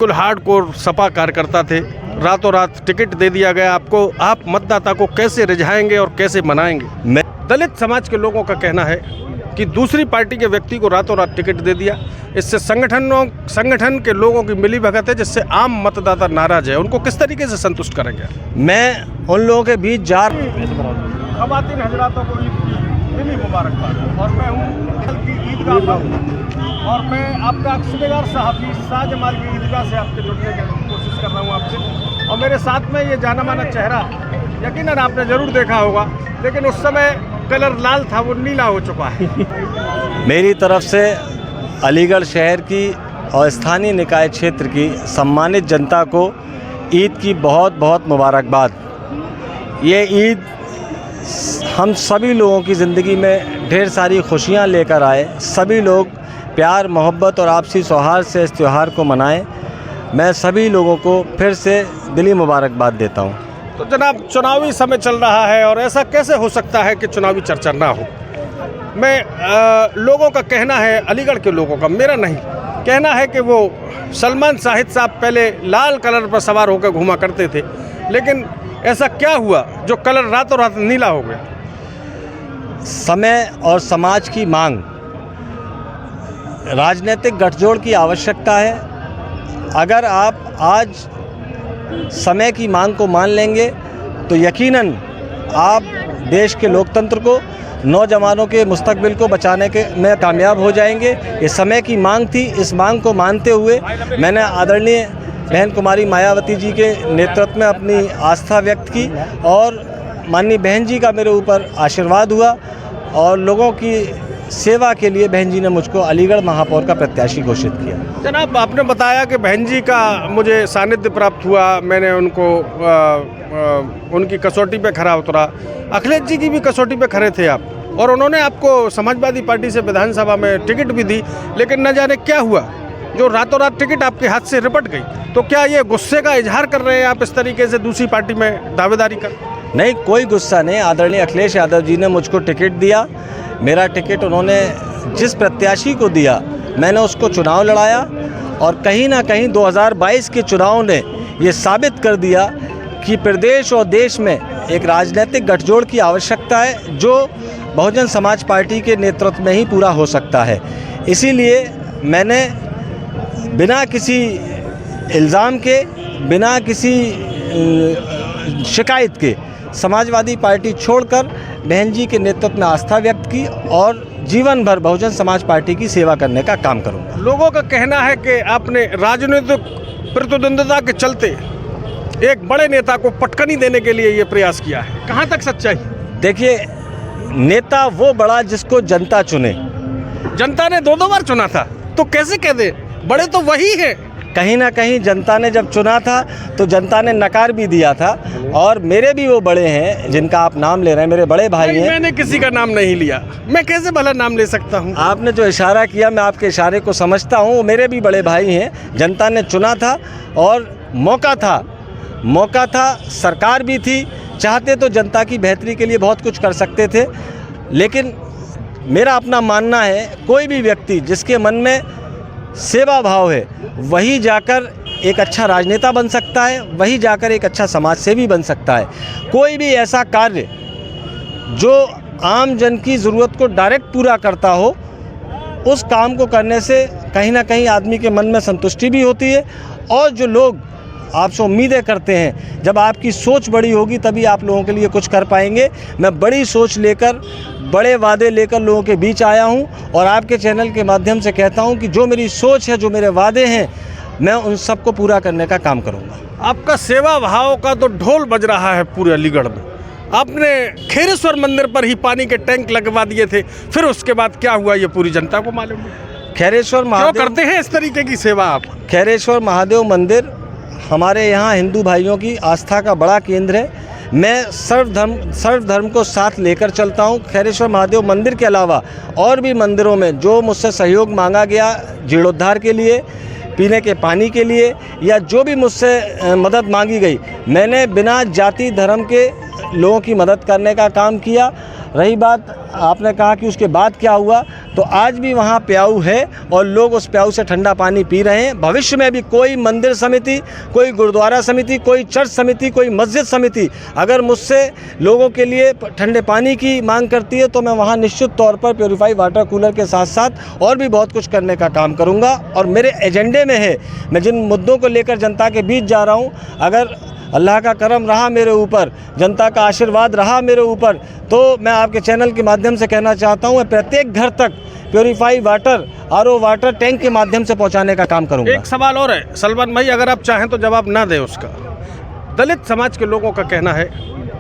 बिल्कुल हार्डकोर सपा कार्यकर्ता थे, रातों रात टिकट दे दिया गया आपको, आप मतदाता को कैसे रिझाएंगे और कैसे मनाएंगे? दलित समाज के लोगों का कहना है कि दूसरी पार्टी के व्यक्ति को रातों रात टिकट दे दिया, इससे संगठन के लोगों की मिलीभगत है, जिससे आम मतदाता नाराज है। उनको किस तरीके से संतुष्ट करेंगे? मैं उन लोगों के बीच ख़वातीन हज़रातों को ईद की दिली मुबारकबाद। और मैं हूँ कल की ईदगाह पर, और मैं आपका अक्सर सहाफ़ी शाहजमाल की ईदगाह से आपके जुड़ने की कोशिश कर रहा हूँ आपसे। और मेरे साथ में ये जाना माना चेहरा यकीनन आपने ज़रूर देखा होगा, लेकिन उस समय कलर लाल था, वो नीला हो चुका है। मेरी तरफ से अलीगढ़ शहर की और स्थानीय निकाय क्षेत्र की सम्मानित जनता को ईद की बहुत बहुत मुबारकबाद। ये ईद हम सभी लोगों की ज़िंदगी में ढेर सारी खुशियां लेकर आए, सभी लोग प्यार मोहब्बत और आपसी सौहार्द से इस त्यौहार को मनाएं। मैं सभी लोगों को फिर से दिली मुबारकबाद देता हूं। तो जनाब, चुनावी समय चल रहा है और ऐसा कैसे हो सकता है कि चुनावी चर्चा ना हो? लोगों का कहना है, अलीगढ़ के लोगों का, मेरा नहीं, कहना है कि वो सलमान शाहिद साहब पहले लाल कलर पर सवार होकर घूमा करते थे, लेकिन ऐसा क्या हुआ जो कलर रातों रात नीला हो गया? समय और समाज की मांग, राजनीतिक गठजोड़ की आवश्यकता है। अगर आप आज समय की मांग को मान लेंगे तो यकीनन आप देश के लोकतंत्र को, नौजवानों के मुस्तकबिल को बचाने के में कामयाब हो जाएंगे। ये समय की मांग थी। इस मांग को मानते हुए मैंने आदरणीय बहन कुमारी मायावती जी के नेतृत्व में अपनी आस्था व्यक्त की और माननीय बहन जी का मेरे ऊपर आशीर्वाद हुआ और लोगों की सेवा के लिए बहन जी ने मुझको अलीगढ़ महापौर का प्रत्याशी घोषित किया। जनाब, आपने बताया कि बहन जी का मुझे सानिध्य प्राप्त हुआ, मैंने उनको उनकी कसौटी पे खरा उतरा। अखिलेश जी की भी कसौटी पे खड़े थे आप, और उन्होंने आपको समाजवादी पार्टी से विधानसभा में टिकट भी दी, लेकिन न जाने क्या हुआ जो रातों रात टिकट आपके हाथ से रिपट गई। तो क्या ये गुस्से का इजहार कर रहे हैं आप इस तरीके से दूसरी पार्टी में दावेदारी कर? नहीं, कोई गुस्सा नहीं। आदरणीय अखिलेश यादव जी ने मुझको टिकट दिया। मेरा टिकट उन्होंने जिस प्रत्याशी को दिया, मैंने उसको चुनाव लड़ाया, और कहीं ना कहीं 2022 के चुनाव ने ये साबित कर दिया कि प्रदेश और देश में एक राजनीतिक गठजोड़ की आवश्यकता है, जो बहुजन समाज पार्टी के नेतृत्व में ही पूरा हो सकता है। इसीलिए मैंने बिना किसी इल्ज़ाम के, बिना किसी शिकायत के समाजवादी पार्टी छोड़कर बहन जी के नेतृत्व में आस्था व्यक्त की और जीवन भर बहुजन समाज पार्टी की सेवा करने का काम करूंगा। लोगों का कहना है कि आपने राजनीतिक प्रतिद्वंद्विता के चलते एक बड़े नेता को पटकनी देने के लिए ये प्रयास किया है, कहाँ तक सच्चाई? देखिए, नेता वो बड़ा जिसको जनता चुने। जनता ने 2 बार चुना था, तो कैसे कह दे बड़े तो वही है? कहीं ना कहीं जनता ने जब चुना था तो जनता ने नकार भी दिया था, और मेरे भी वो बड़े हैं जिनका आप नाम ले रहे हैं, मेरे बड़े भाई हैं। मैंने किसी का नाम नहीं लिया, मैं कैसे भला नाम ले सकता हूँ? आपने जो इशारा किया, मैं आपके इशारे को समझता हूँ। वो मेरे भी बड़े भाई हैं। जनता ने चुना था और मौका था, सरकार भी थी, चाहते तो जनता की बेहतरी के लिए बहुत कुछ कर सकते थे। लेकिन मेरा अपना मानना है, कोई भी व्यक्ति जिसके मन में सेवा भाव है, वही जाकर एक अच्छा राजनेता बन सकता है, वही जाकर एक अच्छा समाज सेवी बन सकता है। कोई भी ऐसा कार्य जो आम जन की ज़रूरत को डायरेक्ट पूरा करता हो, उस काम को करने से कहीं ना कहीं आदमी के मन में संतुष्टि भी होती है, और जो लोग आपसे उम्मीदें करते हैं, जब आपकी सोच बड़ी होगी तभी आप लोगों के लिए कुछ कर पाएंगे। मैं बड़ी सोच लेकर, बड़े वादे लेकर लोगों के बीच आया हूं, और आपके चैनल के माध्यम से कहता हूं कि जो मेरी सोच है, जो मेरे वादे हैं, मैं उन सबको पूरा करने का काम करूंगा। आपका सेवा भाव का तो ढोल बज रहा है पूरे अलीगढ़ में। आपने खेरेश्वर मंदिर पर ही पानी के टैंक लगवा दिए थे, फिर उसके बाद क्या हुआ ये पूरी जनता को मालूम है। खैरेश्वर महादेव क्यों करते हैं इस तरीके की सेवा आप? खैरेश्वर महादेव मंदिर हमारे यहाँ हिंदू भाइयों की आस्था का बड़ा केंद्र है। मैं सर्वधर्म को साथ लेकर चलता हूँ। खैरेश्वर महादेव मंदिर के अलावा और भी मंदिरों में जो मुझसे सहयोग मांगा गया, जीर्णोद्धार के लिए, पीने के पानी के लिए, या जो भी मुझसे मदद मांगी गई, मैंने बिना जाति धर्म के लोगों की मदद करने का काम किया। रही बात आपने कहा कि उसके बाद क्या हुआ, तो आज भी वहाँ प्याऊ है और लोग उस प्याऊ से ठंडा पानी पी रहे हैं। भविष्य में भी कोई मंदिर समिति, कोई गुरुद्वारा समिति, कोई चर्च समिति, कोई मस्जिद समिति अगर मुझसे लोगों के लिए ठंडे पानी की मांग करती है तो मैं वहाँ निश्चित तौर पर प्योरीफाई वाटर कूलर के साथ साथ और भी बहुत कुछ करने का काम करूँगा। और मेरे एजेंडे में है, मैं जिन मुद्दों को लेकर जनता के बीच जा रहा हूँ, अगर अल्लाह का करम रहा मेरे ऊपर, जनता का आशीर्वाद रहा मेरे ऊपर, तो मैं आपके चैनल के माध्यम से कहना चाहता हूँ, मैं प्रत्येक घर तक purify water, RO water tank के माध्यम से पहुँचाने का काम करूँगा। एक सवाल और है सलमान भाई, अगर आप चाहें तो जवाब ना दें उसका। दलित समाज के लोगों का कहना है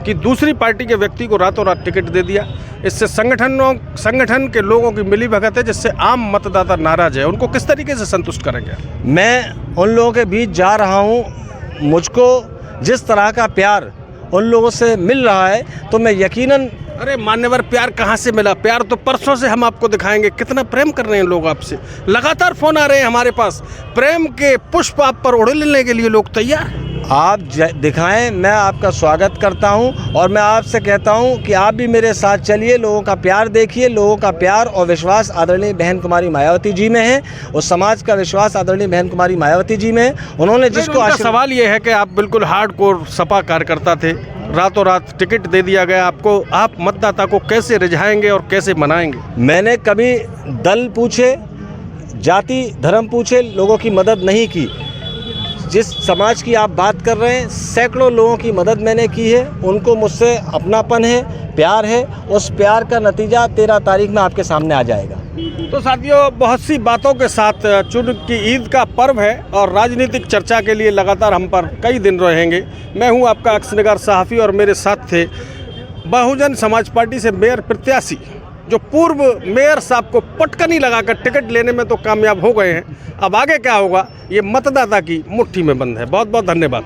कि दूसरी पार्टी के व्यक्ति को रातों रात टिकट दे दिया, इससे संगठन के लोगों की मिलीभगत है, जिससे आम मतदाता नाराज है। उनको किस तरीके से संतुष्ट करेंगे? मैं उन लोगों के बीच जा रहा हूँ, मुझको जिस तरह का प्यार उन लोगों से मिल रहा है तो मैं यकीनन। अरे मान्यवर, प्यार कहाँ से मिला? प्यार तो परसों से हम आपको दिखाएंगे। कितना प्रेम कर रहे हैं लोग आपसे, लगातार फोन आ रहे हैं हमारे पास, प्रेम के पुष्प आप पर उड़ेलने के लिए लोग तैयार। आप दिखाएं, मैं आपका स्वागत करता हूं और मैं आपसे कहता हूं कि आप भी मेरे साथ चलिए, लोगों का प्यार देखिए। लोगों का प्यार और विश्वास आदरणीय बहन कुमारी मायावती जी में है, और समाज का विश्वास आदरणीय बहन कुमारी मायावती जी में है। उन्होंने जिसको सवाल ये है कि आप बिल्कुल हार्डकोर सपा कार्यकर्ता थे, रातों रात टिकट दे दिया गया आपको, आप मतदाता को कैसे रिझाएंगे और कैसे मनाएंगे? मैंने कभी दल पूछे, जाति धर्म पूछे, लोगों की मदद नहीं की। जिस समाज की आप बात कर रहे हैं, सैकड़ों लोगों की मदद मैंने की है, उनको मुझसे अपनापन है, प्यार है। उस प्यार का नतीजा 13 तारीख में आपके सामने आ जाएगा। तो साथियों, बहुत सी बातों के साथ चुनाव की ईद का पर्व है और राजनीतिक चर्चा के लिए लगातार हम पर कई दिन रहेंगे। मैं हूं आपका अक्सनिगार सहाफ़ी और मेरे साथ थे बहुजन समाज पार्टी से मेयर प्रत्याशी, जो पूर्व मेयर साहब को पटकनी लगाकर टिकट लेने में तो कामयाब हो गए हैं। अब आगे क्या होगा ये मतदाता की मुट्ठी में बंद है। बहुत बहुत धन्यवाद।